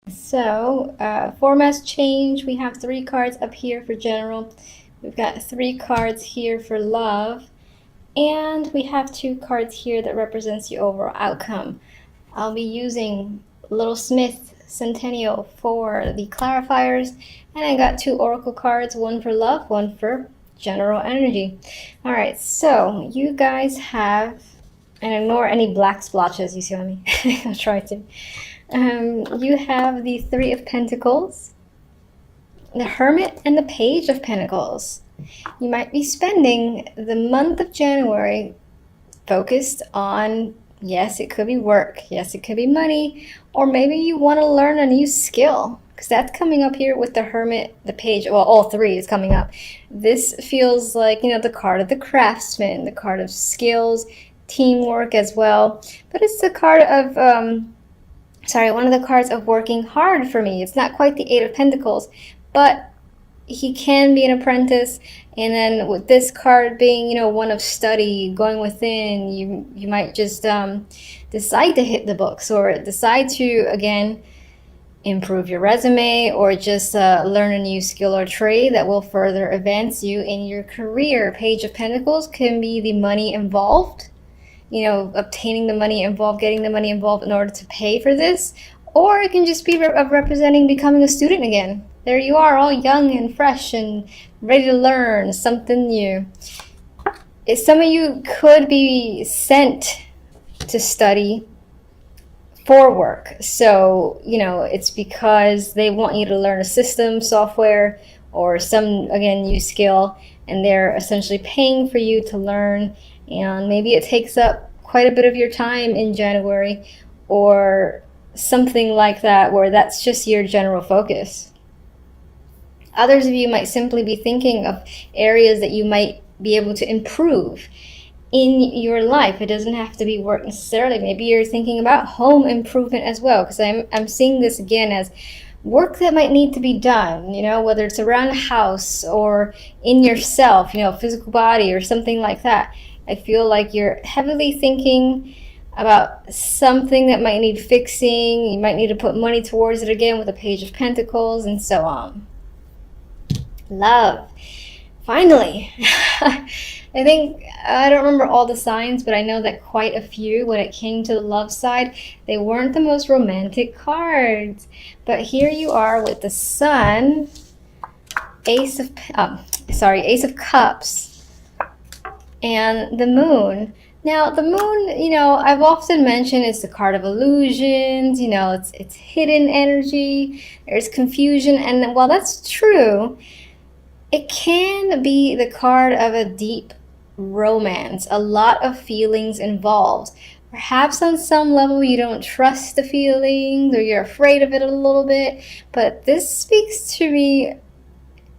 So, formats change. We have 3 cards up here for general. We've got 3 cards here for love. And we have 2 cards here that represents the overall outcome. I'll be using Little Smith Centennial for the clarifiers. And I got 2 oracle cards, one for love, one for general energy. All right, so you guys have, and ignore any black splotches, you see what I mean? I'll try to. You have the Three of Pentacles, the Hermit, and the Page of Pentacles. You might be spending the month of January focused on, yes, it could be work, yes, it could be money, or maybe you want to learn a new skill, because that's coming up here with the Hermit, the Page, well, all 3 is coming up. This feels like, you know, the card of the craftsman, the card of skills, teamwork as well, but it's the card of, one of the cards of working hard for me. It's not quite the Eight of Pentacles, but he can be an apprentice. And then with this card being, you know, one of study, going within, you might just decide to hit the books, or decide to, again, improve your resume, or just learn a new skill or trade that will further advance you in your career. Page of Pentacles can be the money involved, you know, obtaining the money involved, getting the money involved in order to pay for this, or it can just be representing becoming a student again. There you are, all young and fresh and ready to learn something new. Some of you could be sent to study for work. So, you know, it's because they want you to learn a system, software, or some, again, new skill, and they're essentially paying for you to learn. And maybe it takes up quite a bit of your time in January, or something like that, where that's just your general focus. Others of you might simply be thinking of areas that you might be able to improve in your life. It doesn't have to be work necessarily. Maybe you're thinking about home improvement as well, because I'm seeing this again as work that might need to be done, you know, whether it's around the house or in yourself, you know, physical body or something like that. I feel like you're heavily thinking about something that might need fixing. You might need to put money towards it again with the Page of Pentacles, and so on. Love. Finally. I think, I don't remember all the signs, but I know that quite a few, when it came to the love side, they weren't the most romantic cards. But here you are with the Sun, Ace of Cups, and the Moon. Now, the Moon, you know, I've often mentioned it's the card of illusions, you know, it's hidden energy, there's confusion, and while that's true, it can be the card of a deep romance, a lot of feelings involved. Perhaps on some level you don't trust the feelings, or you're afraid of it a little bit, but this speaks to me,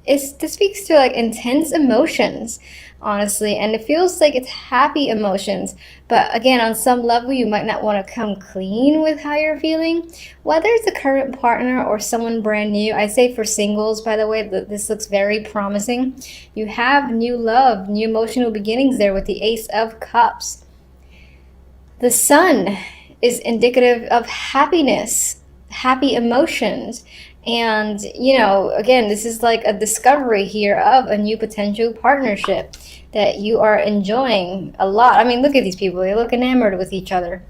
this speaks to like intense emotions, honestly, and it feels like it's happy emotions. But again, on some level you might not want to come clean with how you're feeling, whether it's a current partner or someone brand new. I say for singles, by the way, that this looks very promising. You have new love, new emotional beginnings there with the Ace of Cups. The Sun is indicative of happiness, happy emotions. And, you know, again, this is like a discovery here of a new potential partnership that you are enjoying a lot. I mean, look at these people. They look enamored with each other.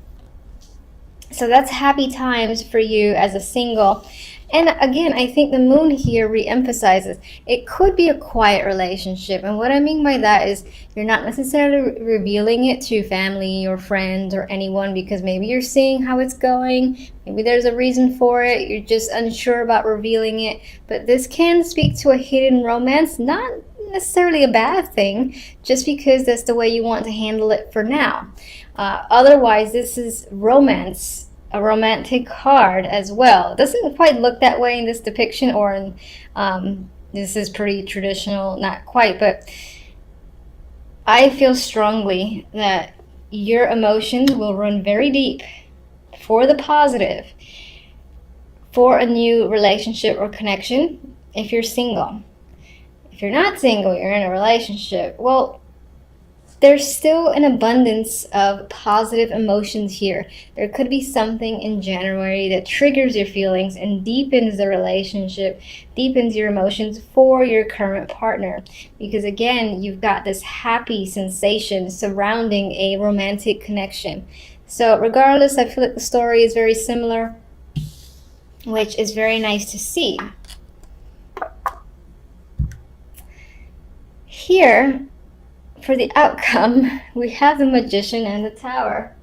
So that's happy times for you as a single. And again, I think the Moon here re-emphasizes it could be a quiet relationship. And what I mean by that is you're not necessarily revealing it to family or friends or anyone, because maybe you're seeing how it's going. Maybe there's a reason for it. You're just unsure about revealing it. But this can speak to a hidden romance, not necessarily a bad thing, just because that's the way you want to handle it for now. Otherwise, this is romance, a romantic card as well. It doesn't quite look that way in this depiction, or in, this is pretty traditional, not quite, but I feel strongly that your emotions will run very deep for the positive, for a new relationship or connection if you're single. If you're not single, you're in a relationship, well, there's still an abundance of positive emotions here. There could be something in January that triggers your feelings and deepens the relationship, deepens your emotions for your current partner. Because again, you've got this happy sensation surrounding a romantic connection. So regardless, I feel like the story is very similar, which is very nice to see. Here, for the outcome, we have the Magician and the Tower.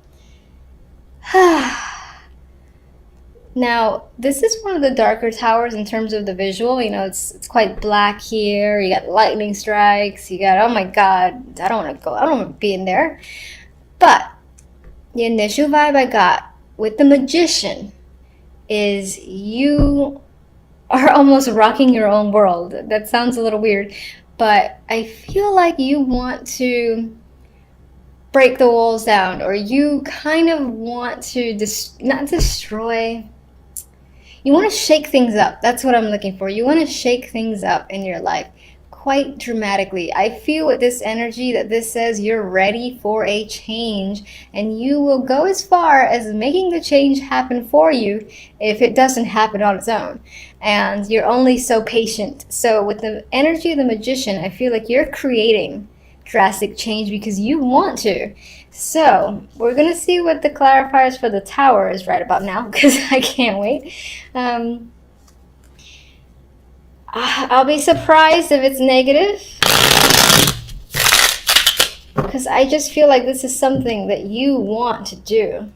Now, this is one of the darker towers in terms of the visual. You know, it's quite black here. You got lightning strikes. You got, oh my God, I don't want to go. I don't want to be in there. But the initial vibe I got with the Magician is you are almost rocking your own world. That sounds a little weird, but I feel like you want to break the walls down, or you kind of want to not destroy. You want to shake things up. That's what I'm looking for. You want to shake things up in your life quite dramatically. I feel with this energy that this says you're ready for a change, and you will go as far as making the change happen for you if it doesn't happen on its own. And you're only so patient. So with the energy of the Magician, I feel like you're creating drastic change because you want to. So we're gonna see what the clarifiers for the Tower is right about now, because I can't wait. I'll be surprised if it's negative, because I just feel like this is something that you want to do.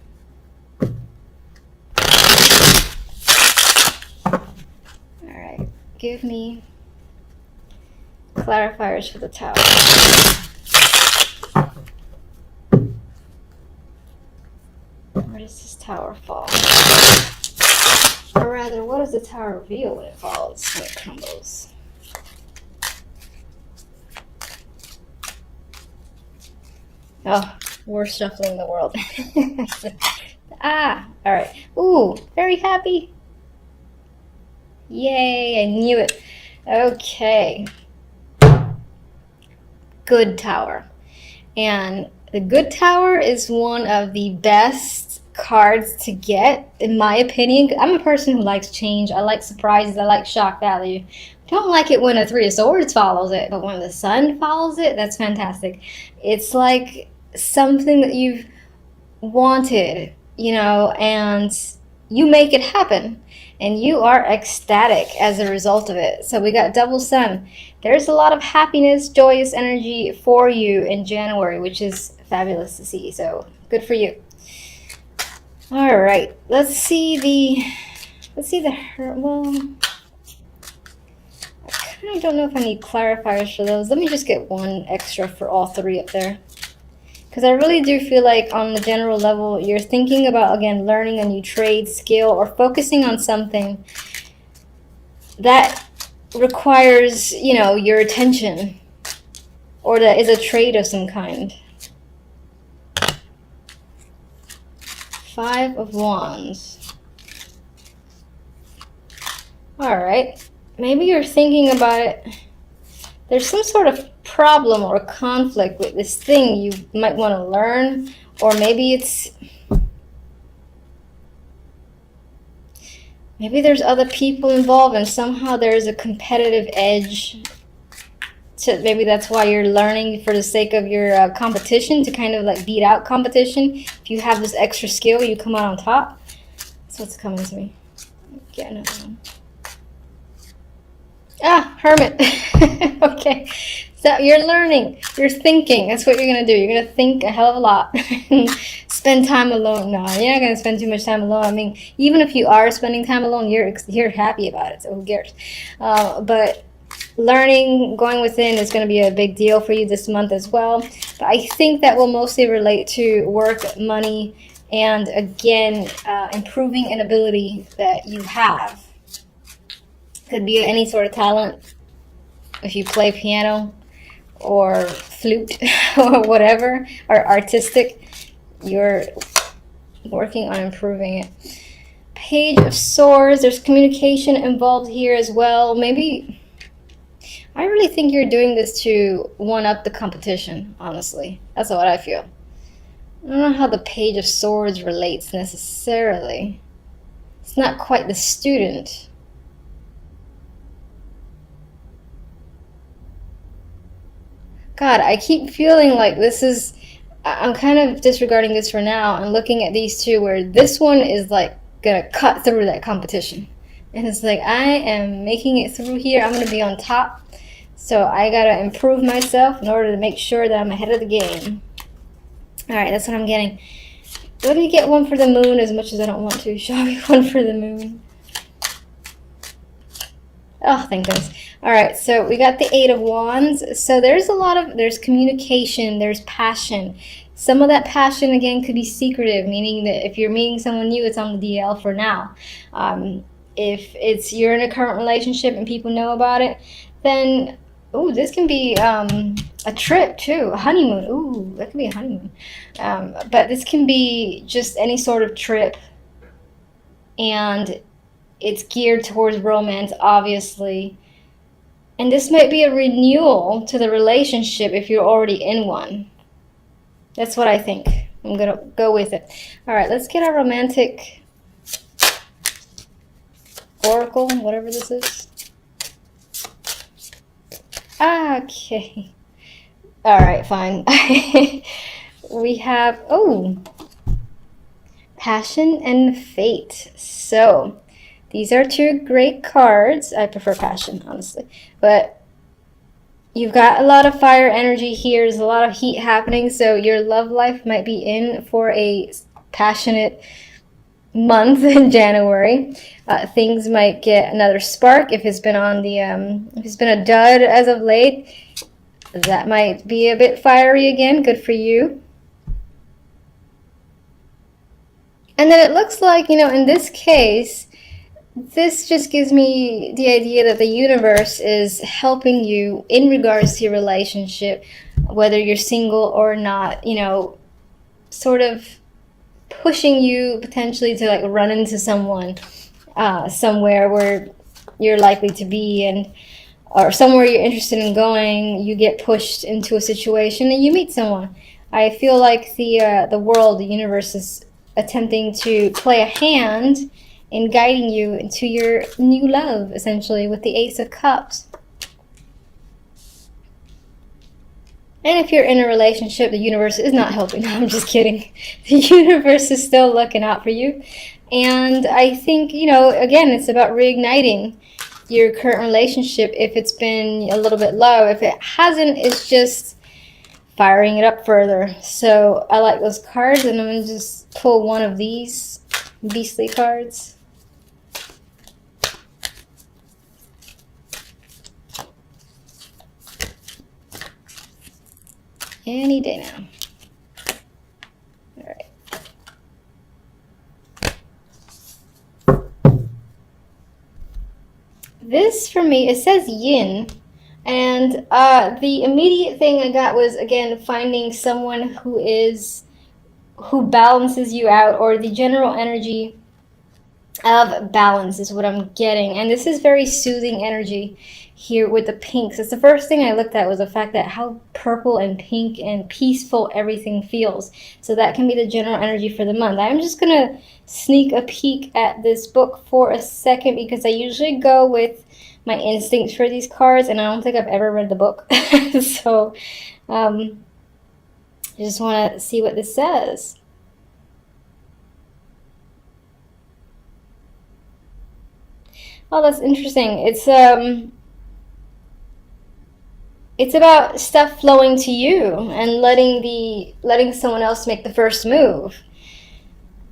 Alright, give me clarifiers for the Tower. Where does this Tower fall? Or rather, what does the Tower reveal when it falls, when it crumbles? Oh, worst shuffling in the world. Alright. Ooh, very happy. Yay, I knew it. Okay. Good Tower. And the Good Tower is one of the best cards to get, in my opinion. I'm a person who likes change. I like surprises. I like shock value. I don't like it when a Three of Swords follows it, but when the Sun follows it, that's fantastic. It's like something that you've wanted, you know, and you make it happen. And you are ecstatic as a result of it. So we got double Sun. There's a lot of happiness, joyous energy for you in January, which is fabulous to see. So good for you. All right, let's see the well, I kind of don't know if I need clarifiers for those. Let me just get one extra for all three up there, because I really do feel like on the general level, you're thinking about, again, learning a new trade, skill, or focusing on something that requires, you know, your attention, or that is a trade of some kind. Five of Wands. All right. Maybe you're thinking about it. There's some sort of problem or conflict with this thing you might want to learn, or maybe there's other people involved and somehow there's a competitive edge. So maybe that's why you're learning for the sake of your competition, to kind of like beat out competition. If you have this extra skill, you come out on top. That's what's coming to me. Get another one. Hermit. Okay. So you're learning. You're thinking. That's what you're going to do. You're going to think a hell of a lot. Spend time alone. No, you're not going to spend too much time alone. I mean, even if you are spending time alone, you're happy about it. So who cares? But learning, going within is going to be a big deal for you this month as well. But I think that will mostly relate to work, money, and again, improving an ability that you have. Could be any sort of talent. If you play piano or flute or whatever, or artistic, you're working on improving it. Page of Swords. There's communication involved here as well. Maybe I really think you're doing this to one-up the competition, honestly. That's what I feel. I don't know how the Page of Swords relates necessarily. It's not quite the student. God, I keep feeling like this is... I'm kind of disregarding this for now and looking at these two where this one is like gonna cut through that competition. And it's like, I am making it through here. I'm gonna be on top. So I gotta improve myself in order to make sure that I'm ahead of the game. Alright, that's what I'm getting. Let me get one for the moon as much as I don't want to. Show me one for the moon. Oh, thank goodness. Alright, so we got the Eight of Wands. So there's there's communication, there's passion. Some of that passion, again, could be secretive, meaning that if you're meeting someone new, it's on the DL for now. If you're in a current relationship and people know about it, then, ooh, this can be a trip too, a honeymoon. Ooh, that could be a honeymoon. But this can be just any sort of trip, and it's geared towards romance, obviously. And this might be a renewal to the relationship if you're already in one. That's what I think. I'm going to go with it. All right, let's get our romantic oracle, whatever this is. Okay. All right, fine. We have, oh, Passion and Fate. So these are two great cards. I prefer Passion, honestly. But you've got a lot of fire energy here. There's a lot of heat happening. So your love life might be in for a passionate month in January. Things might get another spark if it's been on the if it's been a dud as of late. That might be a bit fiery again. Good for you. And then it looks like, you know, in this case, this just gives me the idea that the universe is helping you in regards to your relationship, whether you're single or not, you know, sort of pushing you potentially to like run into someone somewhere where you're likely to be, and or somewhere you're interested in going. You get pushed into a situation and you meet someone. I feel like the world, the universe, is attempting to play a hand in guiding you into your new love, essentially, with the Ace of Cups. And if you're in a relationship, the universe is not helping. No, I'm just kidding. The universe is still looking out for you. And I think, you know, again, it's about reigniting your current relationship if it's been a little bit low. If it hasn't, it's just firing it up further. So I like those cards, and I'm going to just pull one of these beastly cards. Any day now. All right. This for me, it says yin, and the immediate thing I got was, again, finding someone who balances you out, or the general energy of balance is what I'm getting. And this is very soothing energy here with the pinks. It's the first thing I looked at, was the fact that how purple and pink and peaceful everything feels. So that can be the general energy for the month. I'm just gonna sneak a peek at this book for a second, because I usually go with my instincts for these cards, and I don't think I've ever read the book. So I just want to see what this says. Oh, that's interesting. It's about stuff flowing to you and letting someone else make the first move.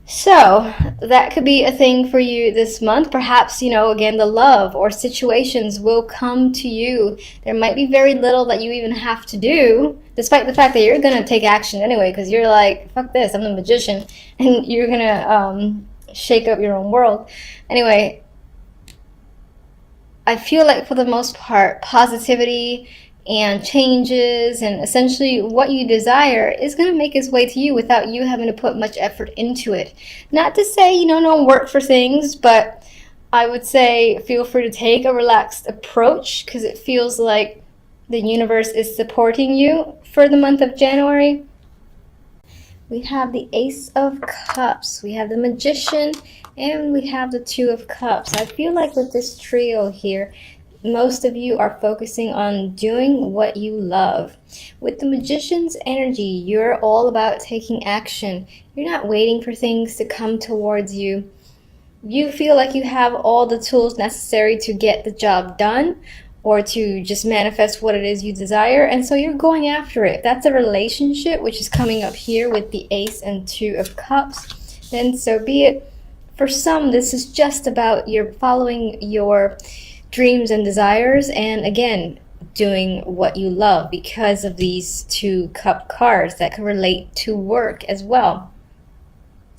So that could be a thing for you this month. Perhaps, you know, again, the love or situations will come to you. There might be very little that you even have to do, despite the fact that you're going to take action anyway, because you're like, fuck this, I'm the magician, and you're going to shake up your own world. Anyway, I feel like for the most part, positivity and changes and essentially what you desire is going to make its way to you without you having to put much effort into it. Not to say, you know, don't work for things, but I would say feel free to take a relaxed approach because it feels like the universe is supporting you for the month of January. We have the Ace of Cups, we have the Magician, and we have the Two of Cups. I feel like with this trio here, most of you are focusing on doing what you love. With the Magician's energy, you're all about taking action. You're not waiting for things to come towards you. You feel like you have all the tools necessary to get the job done or to just manifest what it is you desire, and so you're going after it. That's a relationship, which is coming up here with the Ace and Two of Cups, then so be it. For some, this is just about you're following your dreams and desires, and again, doing what you love because of these Two Cup cards that can relate to work as well.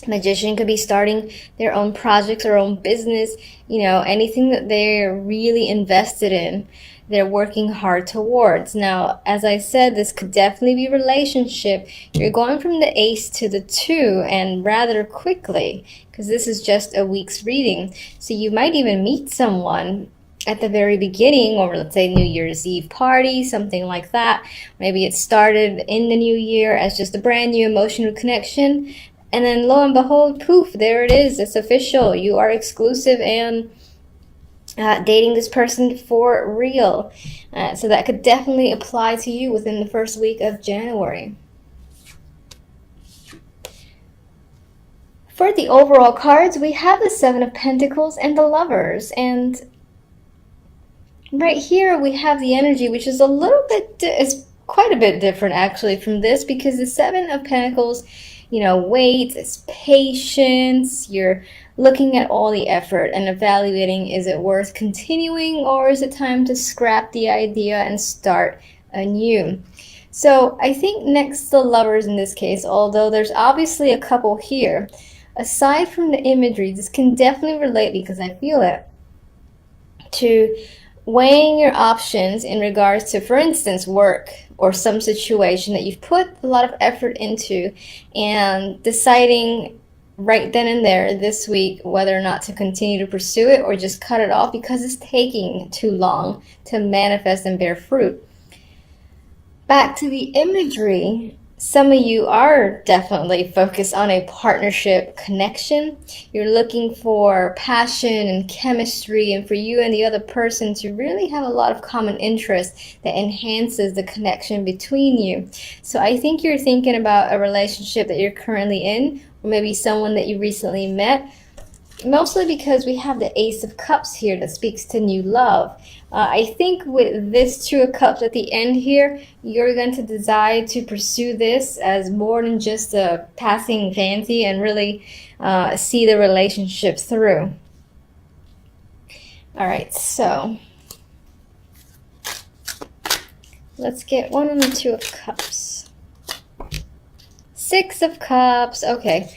Magician could be starting their own projects or own business, you know, anything that they're really invested in, they're working hard towards. Now, as I said, this could definitely be a relationship. You're going from the Ace to the Two, and rather quickly, because this is just a week's reading. So you might even meet someone at the very beginning, or let's say New Year's Eve party, something like that. Maybe it started in the new year as just a brand new emotional connection, and then lo and behold, poof, there it is. It's official. You are exclusive and dating this person for real. So that could definitely apply to you within the first week of January. For the overall cards, we have the Seven of Pentacles and the Lovers. And right here we have the energy, which is a little bit, is quite a bit different actually from this, because the Seven of Pentacles, you know, wait, it's patience. You're looking at all the effort and evaluating, is it worth continuing, or is it time to scrap the idea and start anew? So I think next to Lovers in this case, although there's obviously a couple here, aside from the imagery, this can definitely relate, because I feel it, to weighing your options in regards to, for instance, work or some situation that you've put a lot of effort into, and deciding right then and there this week whether or not to continue to pursue it or just cut it off because it's taking too long to manifest and bear fruit. Back to the imagery, some of you are definitely focused on a partnership connection. You're looking for passion and chemistry, and for you and the other person to really have a lot of common interest that enhances the connection between you. So I think you're thinking about a relationship that you're currently in, or maybe someone that you recently met, mostly because we have the Ace of Cups here that speaks to new love. I think with this Two of Cups at the end here, you're going to decide to pursue this as more than just a passing fancy and really see the relationship through. All right, so let's get one on the Two of Cups. Six of Cups, okay.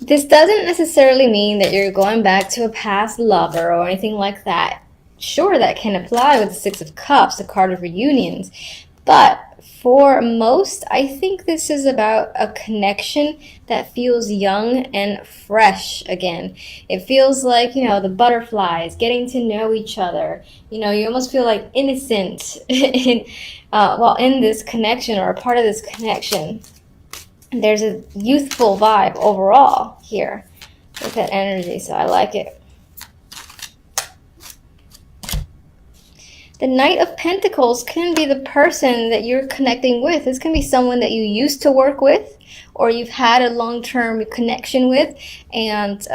This doesn't necessarily mean that you're going back to a past lover or anything like that. Sure, that can apply with the Six of Cups, the card of reunions. But for most, I think this is about a connection that feels young and fresh again. It feels like, you know, the butterflies, getting to know each other. You know, you almost feel like innocent in this connection, or a part of this connection. There's a youthful vibe overall here with that energy, so I like it. The Knight of Pentacles can be the person that you're connecting with. This can be someone that you used to work with, or you've had a long-term connection with, and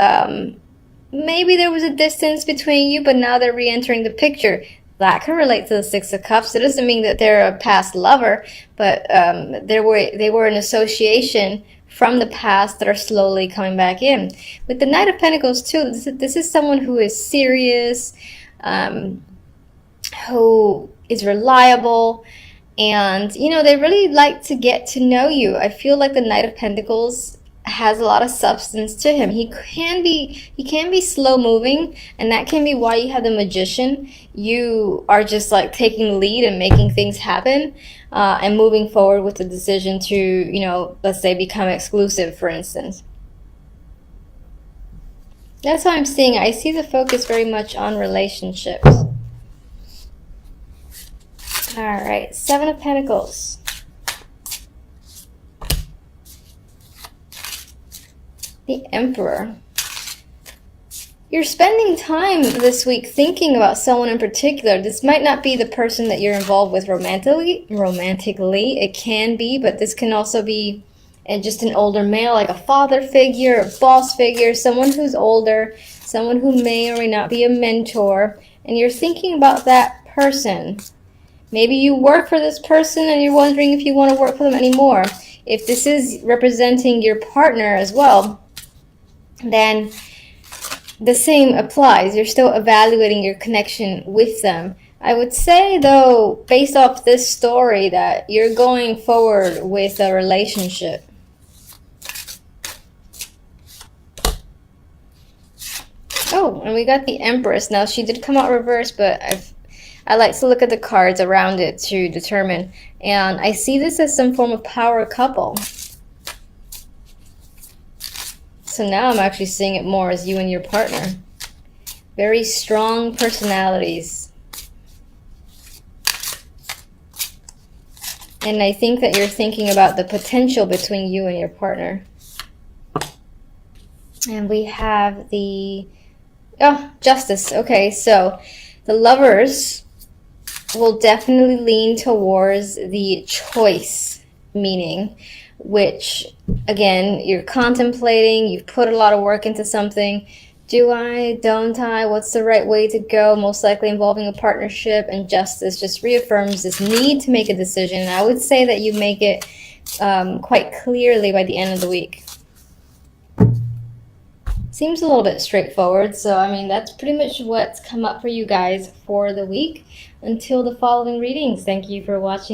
maybe there was a distance between you, but now they're re-entering the picture. That can relate to the Six of Cups. It doesn't mean that they're a past lover, but they were an association from the past that are slowly coming back in. With the Knight of Pentacles too, this is someone who is serious, who is reliable, and you know, they really like to get to know you. I feel like the Knight of Pentacles has a lot of substance to him. He can be slow moving, and that can be why you have the Magician. You are just like taking the lead and making things happen, and moving forward with the decision to, you know, let's say become exclusive, for instance. That's what I'm seeing. I see the focus very much on relationships. Alright, Seven of Pentacles. The Emperor. You're spending time this week thinking about someone in particular. This might not be the person that you're involved with romantically. It can be, but this can also be just an older male, like a father figure, a boss figure, someone who's older, someone who may or may not be a mentor, and you're thinking about that person. Maybe you work for this person and you're wondering if you want to work for them anymore. If this is representing your partner as well, then the same applies. You're still evaluating your connection with them. I would say, though, based off this story, that you're going forward with a relationship. Oh, and we got the Empress. Now, she did come out reversed, but I like to look at the cards around it to determine. And I see this as some form of power couple. So now I'm actually seeing it more as you and your partner. Very strong personalities. And I think that you're thinking about the potential between you and your partner. And we have the... oh, Justice. Okay, so the Lovers will definitely lean towards the choice meaning, which, again, you're contemplating, you've put a lot of work into something. Do I? Don't I? What's the right way to go? Most likely involving a partnership, and Justice just reaffirms this need to make a decision. I would say that you make it quite clearly by the end of the week. Seems a little bit straightforward, so I mean, that's pretty much what's come up for you guys for the week. Until the following readings, thank you for watching.